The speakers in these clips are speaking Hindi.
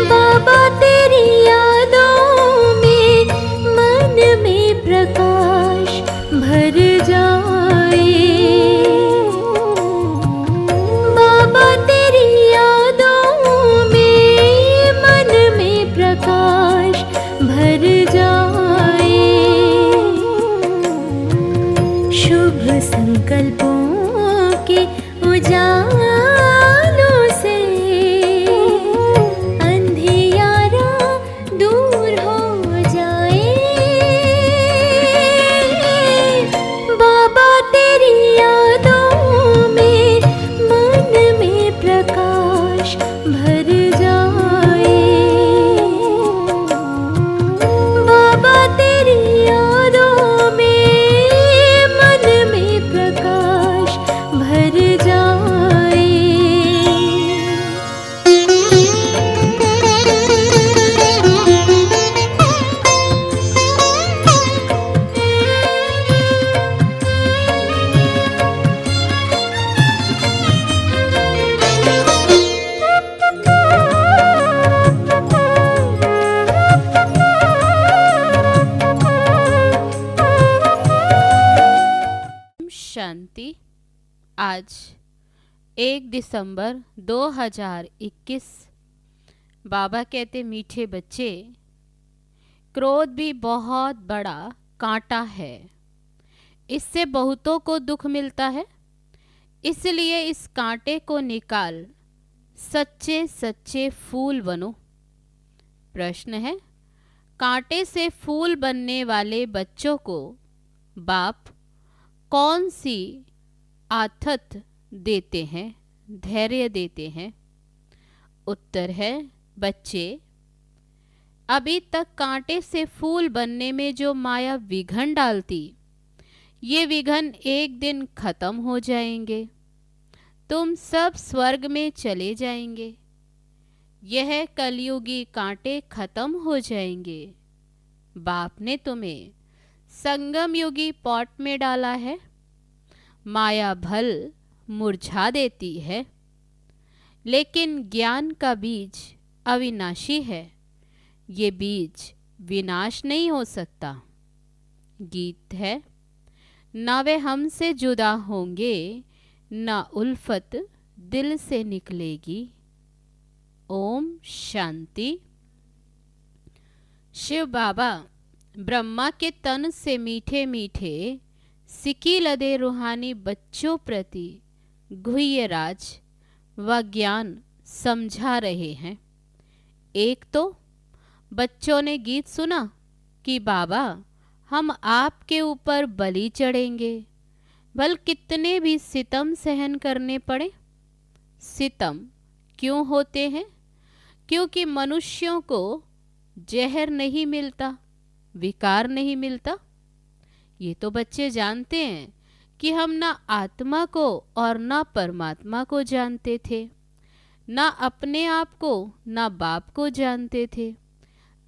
बाबा तेरी यादों में मन में प्रकाश भर जाए। बाबा तेरी यादों में मन में प्रकाश भर जाए। शुभ संकल्पों के उजालों से अंधियारा दूर हो जाए। बाबा तेरी यादों में मन में प्रकाश भर जाए। बाबा तेरी यादों में मन में प्रकाश भर जाए। शांति। आज 1 दिसंबर 2021। बाबा कहते, मीठे बच्चे, क्रोध भी बहुत बड़ा कांटा है। इससे बहुतों को दुख मिलता है। इसलिए इस कांटे को निकाल सच्चे सच्चे फूल बनो। प्रश्न है, कांटे से फूल बनने वाले बच्चों को बाप कौन सी आथत देते हैं, धैर्य देते हैं? उत्तर है, बच्चे, अभी तक कांटे से फूल बनने में जो माया विघन डालती, ये विघन एक दिन खत्म हो जाएंगे। तुम सब स्वर्ग में चले जाएंगे। यह कलयुगी कांटे खत्म हो जाएंगे। बाप ने तुम्हें संगम युगी पॉट में डाला है। माया भल मुरझा देती है, लेकिन ज्ञान का बीज अविनाशी है। ये बीज विनाश नहीं हो सकता। गीत है, न वे हमसे जुदा होंगे, न उल्फत दिल से निकलेगी। ओम शांति। शिव बाबा ब्रह्मा के तन से मीठे मीठे सिकी लदे रूहानी बच्चों प्रति गुह्य राज व ज्ञान समझा रहे हैं। एक तो बच्चों ने गीत सुना कि बाबा, हम आपके ऊपर बलि चढ़ेंगे, भल कितने भी सितम सहन करने पड़े। सितम क्यों होते हैं? क्योंकि मनुष्यों को जहर नहीं मिलता, विकार नहीं मिलता। ये तो बच्चे जानते हैं कि हम ना आत्मा को और ना परमात्मा को जानते थे, ना अपने आप को ना बाप को जानते थे।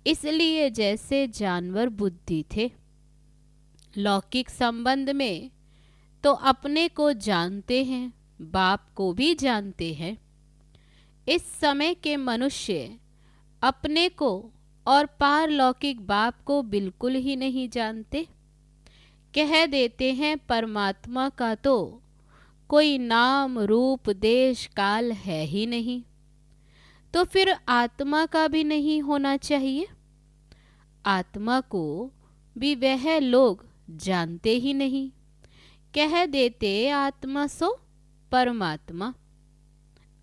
इसलिए जैसे जानवर बुद्धि थे। लौकिक संबंध में तो अपने को जानते हैं, बाप को भी जानते हैं। इस समय के मनुष्य अपने को और पारलौकिक बाप को बिल्कुल ही नहीं जानते। कह देते हैं परमात्मा का तो कोई नाम रूप देश काल है ही नहीं, तो फिर आत्मा का भी नहीं होना चाहिए। आत्मा को भी वह लोग जानते ही नहीं। कह देते आत्मा सो परमात्मा।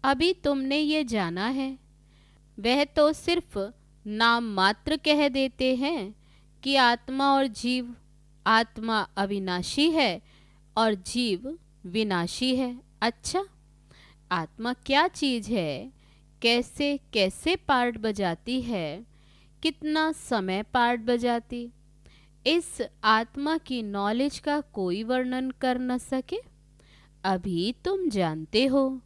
अभी तुमने ये जाना है, वह तो सिर्फ नाम मात्र कह देते हैं कि आत्मा और जीव, आत्मा अविनाशी है और जीव विनाशी है। अच्छा, आत्मा क्या चीज है, कैसे कैसे पार्ट बजाती है, कितना समय पार्ट बजाती, इस आत्मा की नॉलेज का कोई वर्णन कर न सके। अभी तुम जानते हो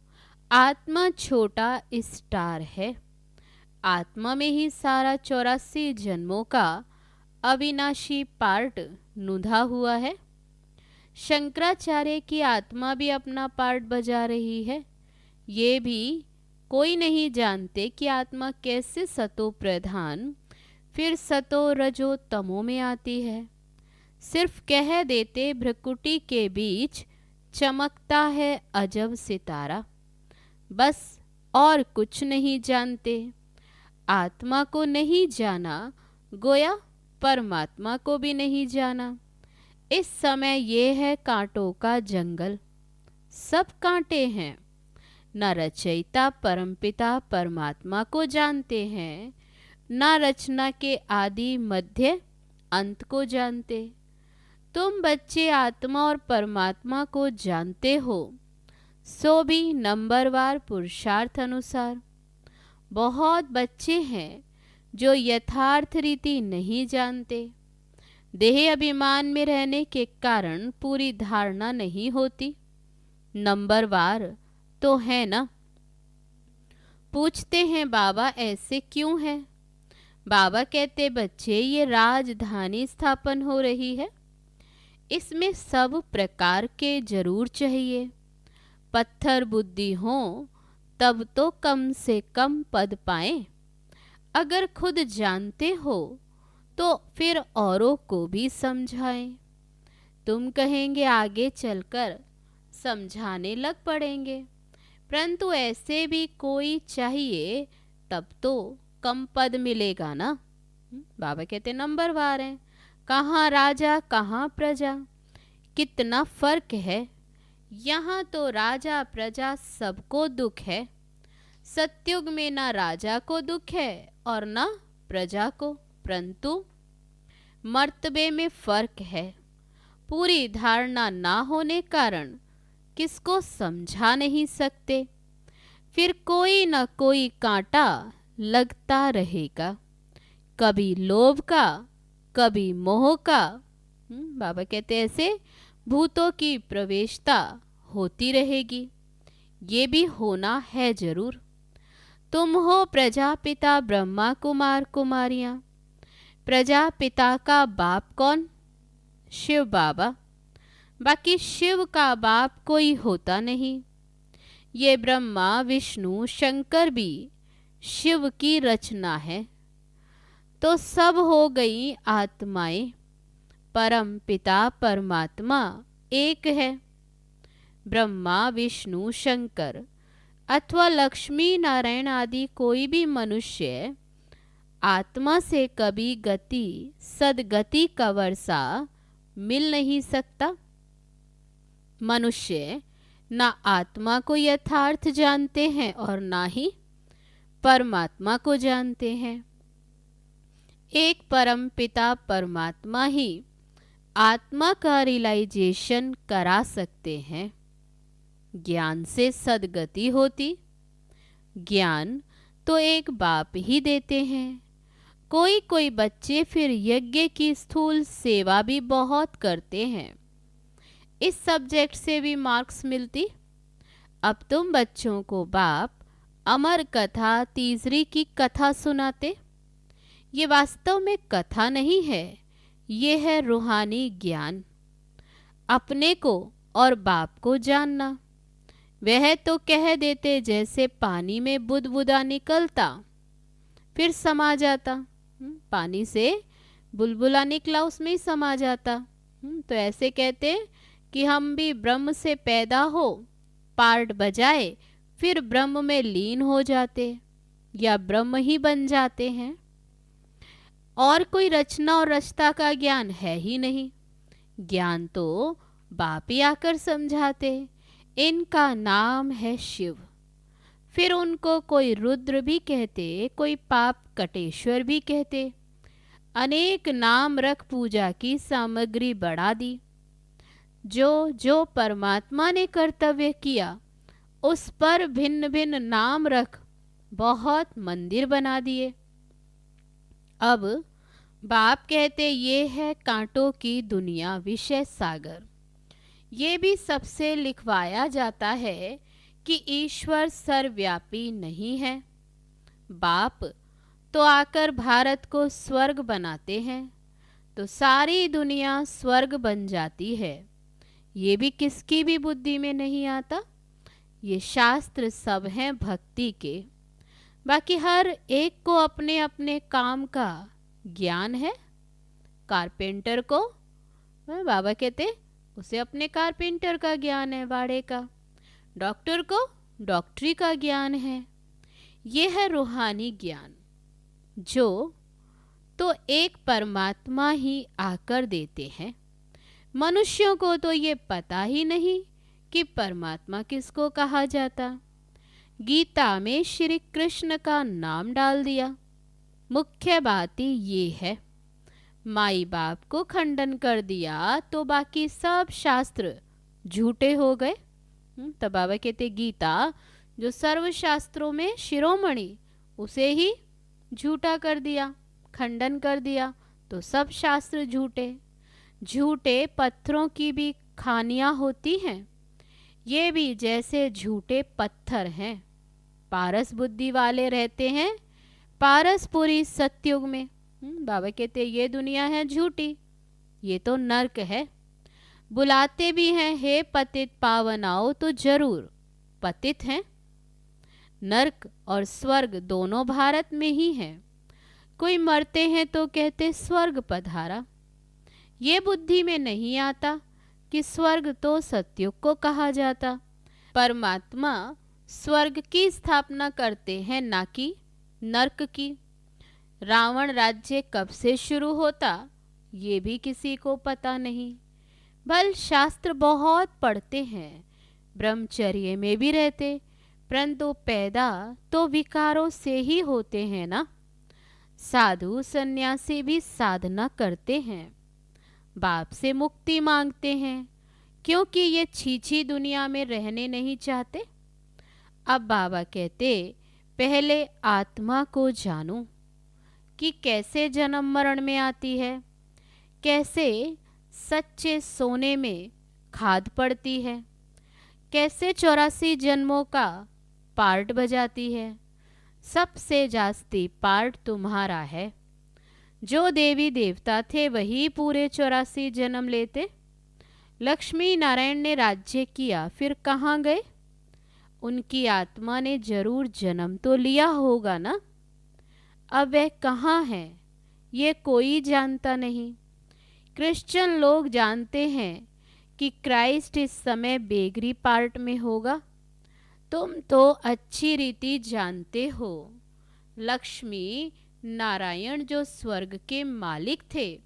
आत्मा छोटा स्टार है। आत्मा में ही सारा 84 जन्मों का अविनाशी पार्ट नुधा हुआ है। शंकराचार्य की आत्मा भी अपना पार्ट बजा रही है। ये भी कोई नहीं जानते कि आत्मा कैसे सतो प्रधान फिर सतो रजो तमो में आती है। सिर्फ कह देते भ्रकुटी के बीच चमकता है अजब सितारा, बस और कुछ नहीं जानते। आत्मा को नहीं जाना, गोया परमात्मा को भी नहीं जाना। इस समय ये है कांटों का जंगल, सब कांटे हैं। न रचयिता परमपिता परमात्मा को जानते हैं, न रचना के आदि मध्य अंत को जानते। तुम बच्चे आत्मा और परमात्मा को जानते हो, सो भी नंबरवार पुरुषार्थ अनुसार। बहुत बच्चे हैं जो यथार्थ रीति नहीं जानते। देह अभिमान में रहने के कारण पूरी धारणा नहीं होती। नंबरवार तो है ना। पूछते हैं बाबा ऐसे क्यों है। बाबा कहते बच्चे ये राजधानी स्थापन हो रही है, इसमें सब प्रकार के जरूर चाहिए। पत्थर बुद्धि हो तब तो कम से कम पद पाएं। अगर खुद जानते हो तो फिर औरों को भी समझाएं। तुम कहेंगे आगे चलकर समझाने लग पड़ेंगे, परंतु ऐसे भी कोई चाहिए तब तो कम पद मिलेगा ना। बाबा कहते नंबरवार हैं, कहाँ राजा कहाँ प्रजा, कितना फर्क है। यहाँ तो राजा प्रजा सबको दुख है। सतयुग में ना राजा को दुख है और ना प्रजा को, परंतु मर्तबे में फर्क है। पूरी धारणा ना होने कारण किसको समझा नहीं सकते, फिर कोई न कोई कांटा लगता रहेगा, कभी लोभ का कभी मोह का। बाबा कहते ऐसे भूतों की प्रवेशता होती रहेगी। ये भी होना है जरूर। तुम हो प्रजापिता ब्रह्मा कुमार कुमारियां। प्रजापिता का बाप कौन? शिव बाबा। बाकी शिव का बाप कोई होता नहीं। ये ब्रह्मा विष्णु शंकर भी शिव की रचना है। तो सब हो गई आत्माएं। परम पिता परमात्मा एक है। ब्रह्मा विष्णु शंकर अथवा लक्ष्मी नारायण आदि कोई भी मनुष्य आत्मा से कभी गति सदगति का वर्षा मिल नहीं सकता। मनुष्य ना आत्मा को यथार्थ जानते हैं और ना ही परमात्मा को जानते हैं। एक परम पिता परमात्मा ही आत्मा का रियलाइजेशन करा सकते हैं। ज्ञान से सदगति होती। ज्ञान तो एक बाप ही देते हैं। कोई कोई बच्चे फिर यज्ञ की स्थूल सेवा भी बहुत करते हैं। इस सब्जेक्ट से भी मार्क्स मिलती। अब तुम बच्चों को बाप अमर कथा तीसरी की कथा सुनाते। ये वास्तव में कथा नहीं है, ये है रूहानी ज्ञान। अपने को और बाप को जानना। वह तो कह देते जैसे पानी में बुदबुदा निकलता फिर समा जाता। पानी से बुलबुला निकला उसमें ही समा जाता। तो ऐसे कहते कि हम भी ब्रह्म से पैदा हो, पार्ट बजाए, फिर ब्रह्म में लीन हो जाते या ब्रह्म ही बन जाते हैं। और कोई रचना और रचता का ज्ञान है ही नहीं। ज्ञान तो बाप ही आकर समझाते। इनका नाम है शिव। फिर उनको कोई रुद्र भी कहते, कोई पाप कटेश्वर भी कहते। अनेक नाम रख पूजा की सामग्री बढ़ा दी। जो जो परमात्मा ने कर्तव्य किया उस पर भिन्न भिन्न नाम रख बहुत मंदिर बना दिए। अब बाप कहते ये है कांटों की दुनिया, विषय सागर। ये भी सबसे लिखवाया जाता है कि ईश्वर सर्वव्यापी नहीं है। बाप तो आकर भारत को स्वर्ग बनाते हैं तो सारी दुनिया स्वर्ग बन जाती है। ये भी किसकी भी बुद्धि में नहीं आता। ये शास्त्र सब हैं भक्ति के। बाकी हर एक को अपने अपने काम का ज्ञान है। कारपेंटर को बाबा कहते उसे अपने कारपेंटर का ज्ञान है, बाड़े का। डॉक्टर को डॉक्टरी का ज्ञान है। ये है रूहानी ज्ञान जो तो एक परमात्मा ही आकर देते हैं। मनुष्यों को तो ये पता ही नहीं कि परमात्मा किसको कहा जाता। गीता में श्री कृष्ण का नाम डाल दिया। मुख्य बात ही ये है। माई बाप को खंडन कर दिया तो बाकी सब शास्त्र झूठे हो गए। तो बाबा कहते गीता जो सर्वशास्त्रों में शिरोमणि, उसे ही झूठा कर दिया, खंडन कर दिया तो सब शास्त्र झूठे। झूठे पत्थरों की भी खानियाँ होती हैं। ये भी जैसे झूठे पत्थर हैं। पारस बुद्धि वाले रहते हैं पारसपुरी सतयुग में। बाबा कहते ये दुनिया है झूठी, ये तो नर्क है। बुलाते भी हैं हे पतित पावन आओ, तो जरूर पतित हैं। नर्क और स्वर्ग दोनों भारत में ही हैं। कोई मरते हैं तो कहते स्वर्ग पधारा। ये बुद्धि में नहीं आता कि स्वर्ग तो सतयुग को कहा जाता। परमात्मा स्वर्ग की स्थापना करते हैं, ना कि नर्क की। रावण राज्य कब से शुरू होता ये भी किसी को पता नहीं। भल शास्त्र बहुत पढ़ते हैं, ब्रह्मचर्य में भी रहते, परंतु पैदा तो विकारों से ही होते हैं ना। साधु सन्यासी भी साधना करते हैं, बाप से मुक्ति मांगते हैं, क्योंकि ये छीछी दुनिया में रहने नहीं चाहते। अब बाबा कहते पहले आत्मा को जानो कि कैसे जन्म मरण में आती है, कैसे सच्चे सोने में खाद पड़ती है, कैसे 84 जन्मों का पार्ट बजाती है। सबसे जास्ती पार्ट तुम्हारा है। जो देवी देवता थे वही पूरे 84 जन्म लेते। लक्ष्मी नारायण ने राज्य किया, फिर कहाँ गए? उनकी आत्मा ने जरूर जन्म तो लिया होगा ना। अब वह कहाँ है ये कोई जानता नहीं। क्रिश्चियन लोग जानते हैं कि क्राइस्ट इस समय बेगरी पार्ट में होगा। तुम तो अच्छी रीति जानते हो लक्ष्मी नारायण जो स्वर्ग के मालिक थे,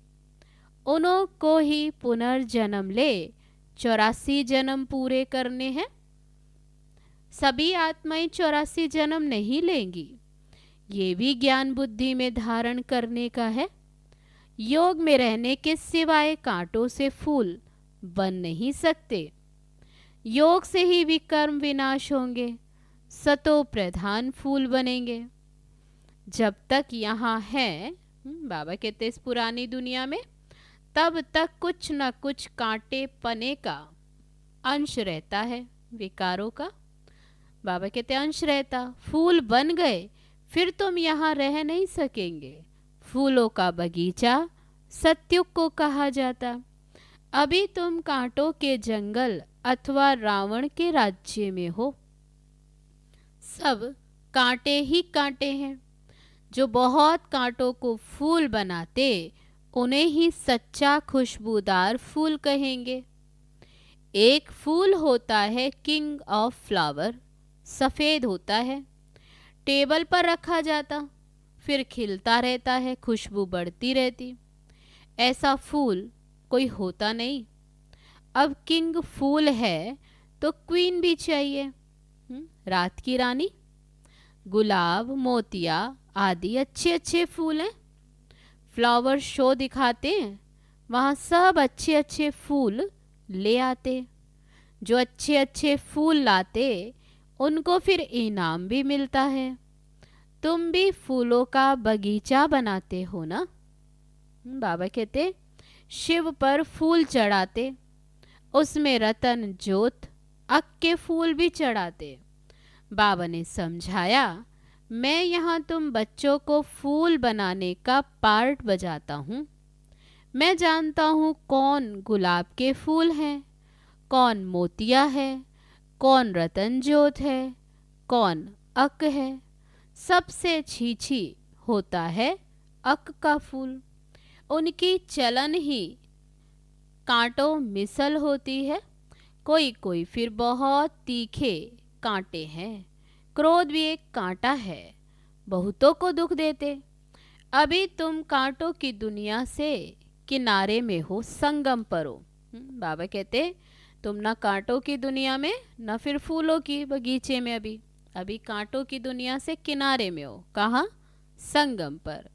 उन्हों को ही पुनर्जन्म ले 84 जन्म पूरे करने हैं। सभी आत्माएं 84 जन्म नहीं लेंगी। ये भी ज्ञान बुद्धि में धारण करने का है। योग में रहने के सिवाय कांटों से फूल बन नहीं सकते। योग से ही विकर्म विनाश होंगे, सतो प्रधान फूल बनेंगे। जब तक यहाँ है बाबा कहते इस पुरानी दुनिया में, तब तक कुछ न कुछ कांटे पने का अंश रहता है, विकारों का। बाबा कहते अंश रहता। फूल बन गए फिर तुम यहाँ रह नहीं सकेंगे। फूलों का बगीचा सतयुग को कहा जाता। अभी तुम कांटों के जंगल अथवा रावण के राज्य में हो। सब कांटे ही कांटे हैं। जो बहुत कांटों को फूल बनाते उन्हें ही सच्चा खुशबूदार फूल कहेंगे। एक फूल होता है किंग ऑफ फ्लावर, सफ़ेद होता है, टेबल पर रखा जाता, फिर खिलता रहता है, खुशबू बढ़ती रहती। ऐसा फूल कोई होता नहीं। अब किंग फूल है तो क्वीन भी चाहिए। रात की रानी, गुलाब, मोतिया आदि अच्छे अच्छे फूल हैं। फ्लावर शो दिखाते हैं, वहाँ सब अच्छे अच्छे फूल ले आते। जो अच्छे अच्छे फूल लाते उनको फिर इनाम भी मिलता है। तुम भी फूलों का बगीचा बनाते हो ना? बाबा कहते शिव पर फूल चढ़ाते, उसमें रतन जोत अक के फूल भी चढ़ाते। बाबा ने समझाया, मैं यहाँ तुम बच्चों को फूल बनाने का पार्ट बजाता हूँ। मैं जानता हूँ कौन गुलाब के फूल हैं, कौन मोतिया है, कौन रतन जोत है, कौन अक है। सबसे छीछी होता है अक का फूल। उनकी चलन ही कांटों मिसल होती है। कोई कोई फिर बहुत तीखे कांटे हैं। क्रोध भी एक कांटा है, बहुतों को दुख देते। अभी तुम कांटों की दुनिया से किनारे में हो, संगम पर हो। बाबा कहते तुम ना कांटों की दुनिया में न फिर फूलों की बगीचे में, अभी कांटों की दुनिया से किनारे में हो। कहाँ? संगम पर।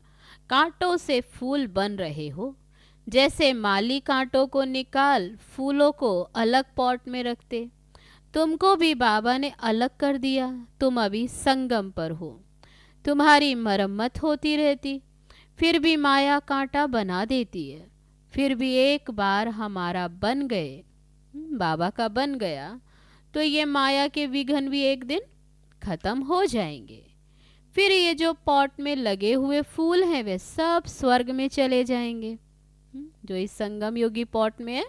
कांटों से फूल बन रहे हो। जैसे माली कांटों को निकाल फूलों को अलग पॉट में रखते, तुमको भी बाबा ने अलग कर दिया। तुम अभी संगम पर हो। तुम्हारी मरम्मत होती रहती, फिर भी माया कांटा बना देती है। फिर भी एक बार हमारा बन गए, बाबा का बन गया, तो ये माया के विघन भी एक दिन खत्म हो जाएंगे। फिर ये जो पॉट में लगे हुए फूल हैं वे सब स्वर्ग में चले जाएंगे। जो इस संगम योगी पॉट में है,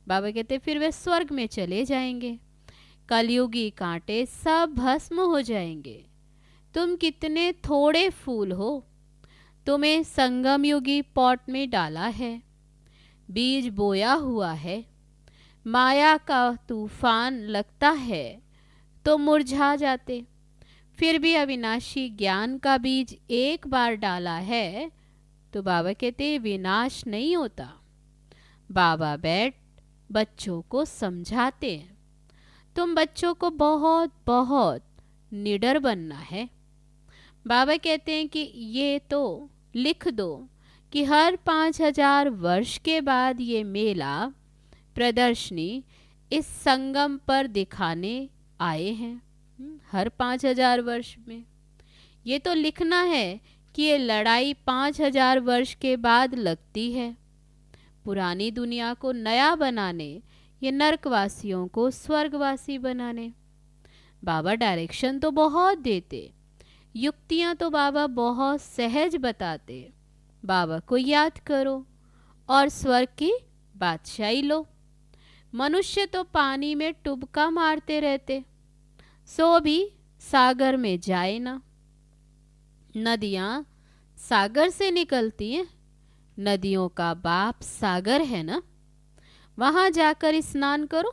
बाबा कहते फिर वे स्वर्ग में चले जाएंगे। कलयुगी कांटे सब भस्म हो जाएंगे। तुम कितने थोड़े फूल हो, तुम्हें संगम योगी पॉट में डाला है, बीज बोया हुआ है। माया का तूफान लगता है तो मुरझा जाते। फिर भी अविनाशी ज्ञान का बीज एक बार डाला है तो बाबा कहते विनाश नहीं होता। बाबा बैठ बच्चों को समझाते हैं। तुम बच्चों को बहुत बहुत निडर बनना है। बाबा कहते हैं कि ये तो लिख दो कि हर 5000 वर्ष के बाद ये मेला प्रदर्शनी इस संगम पर दिखाने आए हैं। हर 5000 वर्ष में ये तो लिखना है कि ये लड़ाई 5000 वर्ष के बाद लगती है। पुरानी दुनिया को नया बनाने, ये नरकवासियों को स्वर्गवासी बनाने। बाबा डायरेक्शन तो बहुत देते, युक्तियाँ तो बाबा बहुत सहज बताते। बाबा को याद करो और स्वर्ग की बादशाही लो। मनुष्य तो पानी में टुबका मारते रहते, सो भी सागर में जाए ना। नदियाँ सागर से निकलती हैं, नदियों का बाप सागर है ना, वहाँ जाकर स्नान करो।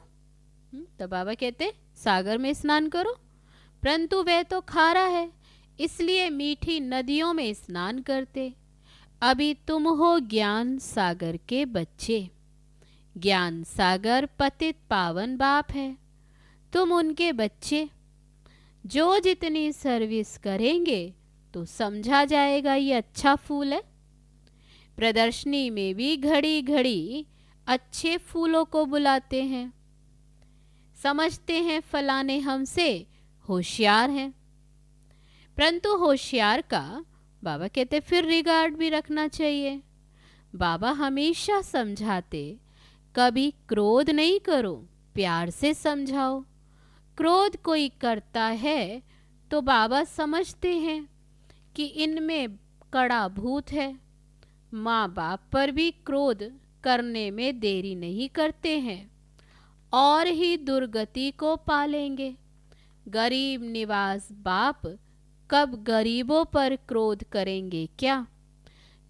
तो बाबा कहते सागर में स्नान करो, परंतु वह तो खारा है, इसलिए मीठी नदियों में स्नान करते। अभी तुम हो ज्ञान सागर के बच्चे। ज्ञान सागर पतित पावन बाप है, तुम उनके बच्चे। जो जितनी सर्विस करेंगे तो समझा जाएगा ये अच्छा फूल है। प्रदर्शनी में भी घड़ी घड़ी अच्छे फूलों को बुलाते हैं। समझते हैं फलाने हमसे होशियार हैं, परंतु होशियार का बाबा कहते फिर रिगार्ड भी रखना चाहिए। बाबा हमेशा समझाते कभी क्रोध नहीं करो, प्यार से समझाओ। क्रोध कोई करता है तो बाबा समझते हैं कि इनमें कड़ा भूत है। माँ बाप पर भी क्रोध करने में देरी नहीं करते हैं और ही दुर्गति को पालेंगे। गरीब निवास बाप कब गरीबों पर क्रोध करेंगे क्या?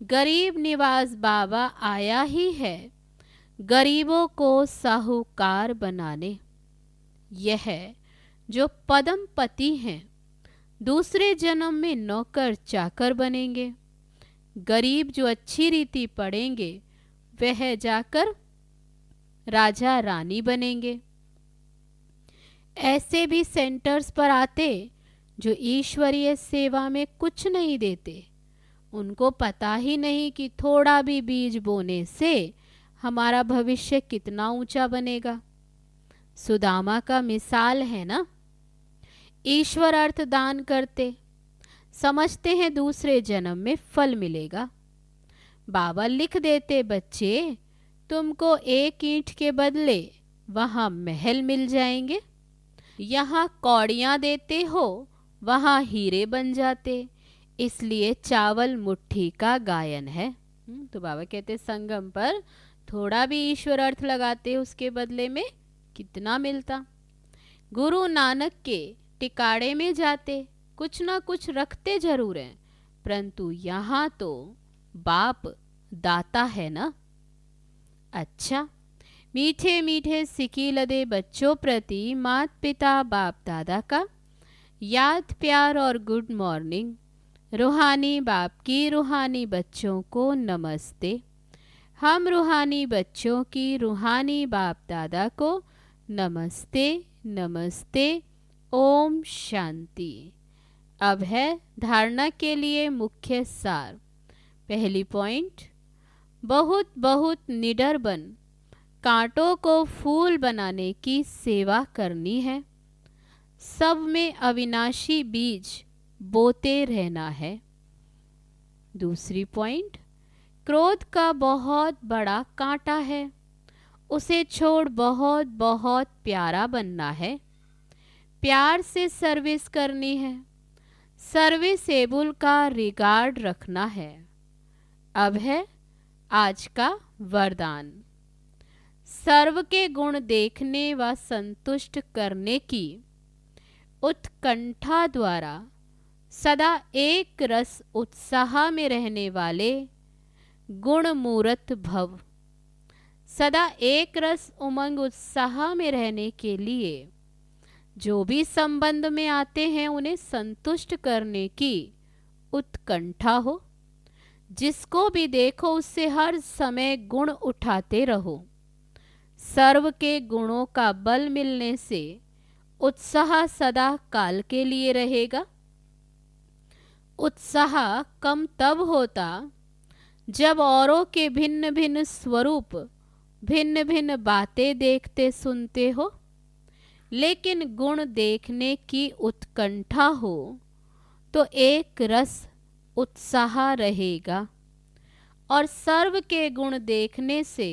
गरीब निवास बाबा आया ही है गरीबों को साहूकार बनाने। यह जो पदम पति हैं दूसरे जन्म में नौकर चाकर बनेंगे। गरीब जो अच्छी रीति पढ़ेंगे वह जाकर राजा रानी बनेंगे। ऐसे भी सेंटर्स पर आते जो ईश्वरीय सेवा में कुछ नहीं देते। उनको पता ही नहीं कि थोड़ा भी बीज बोने से हमारा भविष्य कितना ऊंचा बनेगा। सुदामा का मिसाल है ना। ईश्वर अर्थ दान करते, समझते हैं दूसरे जन्म में फल मिलेगा। बाबा लिख देते, बच्चे तुमको एक ईंट के बदले वहाँ महल मिल जाएंगे। यहाँ कौड़ियाँ देते हो, वहाँ हीरे बन जाते। इसलिए चावल मुट्ठी का गायन है। तो बाबा कहते संगम पर थोड़ा भी ईश्वर अर्थ लगाते, उसके बदले में कितना मिलता। गुरु नानक के टिकाड़े में जाते, कुछ ना कुछ रखते जरूर हैं, परंतु यहाँ तो बाप दाता है ना। अच्छा, मीठे मीठे सिकी लदे बच्चों प्रति मात पिता बाप दादा का याद प्यार और गुड मॉर्निंग। रूहानी बाप की रूहानी बच्चों को नमस्ते। हम रूहानी बच्चों की रूहानी बाप दादा को नमस्ते नमस्ते। ओम शांति। अब है धारणा के लिए मुख्य सार। पहली पॉइंट, बहुत बहुत निडर बन कांटों को फूल बनाने की सेवा करनी है। सब में अविनाशी बीज बोते रहना है। दूसरी पॉइंट, क्रोध का बहुत बड़ा कांटा है, उसे छोड़ बहुत बहुत प्यारा बनना है। प्यार से सर्विस करनी है, सर्विसेबल का रिगार्ड रखना है। अब है आज का वरदान। सर्व के गुण देखने व संतुष्ट करने की उत्कंठा द्वारा सदा एक रस उत्साह में रहने वाले गुण मूर्त भव। सदा एक रस उमंग उत्साह में रहने के लिए जो भी संबंध में आते हैं उन्हें संतुष्ट करने की उत्कंठा हो। जिसको भी देखो उससे हर समय गुण उठाते रहो। सर्व के गुणों का बल मिलने से उत्साह सदा काल के लिए रहेगा। उत्साह कम तब होता जब औरों के भिन्न भिन्न स्वरूप, भिन्न भिन्न बातें देखते सुनते हो, लेकिन गुण देखने की उत्कंठा हो तो एक रस उत्साह रहेगा और सर्व के गुण देखने से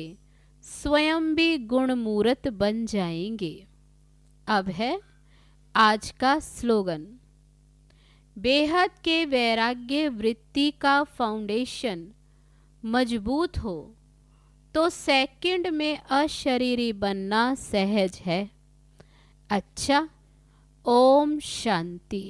स्वयं भी गुण मूर्त बन जाएंगे। अब है आज का स्लोगन। बेहद के वैराग्य वृत्ति का फाउंडेशन मजबूत हो तो सेकंड में अशरीरी बनना सहज है। अच्छा, ओम शांति।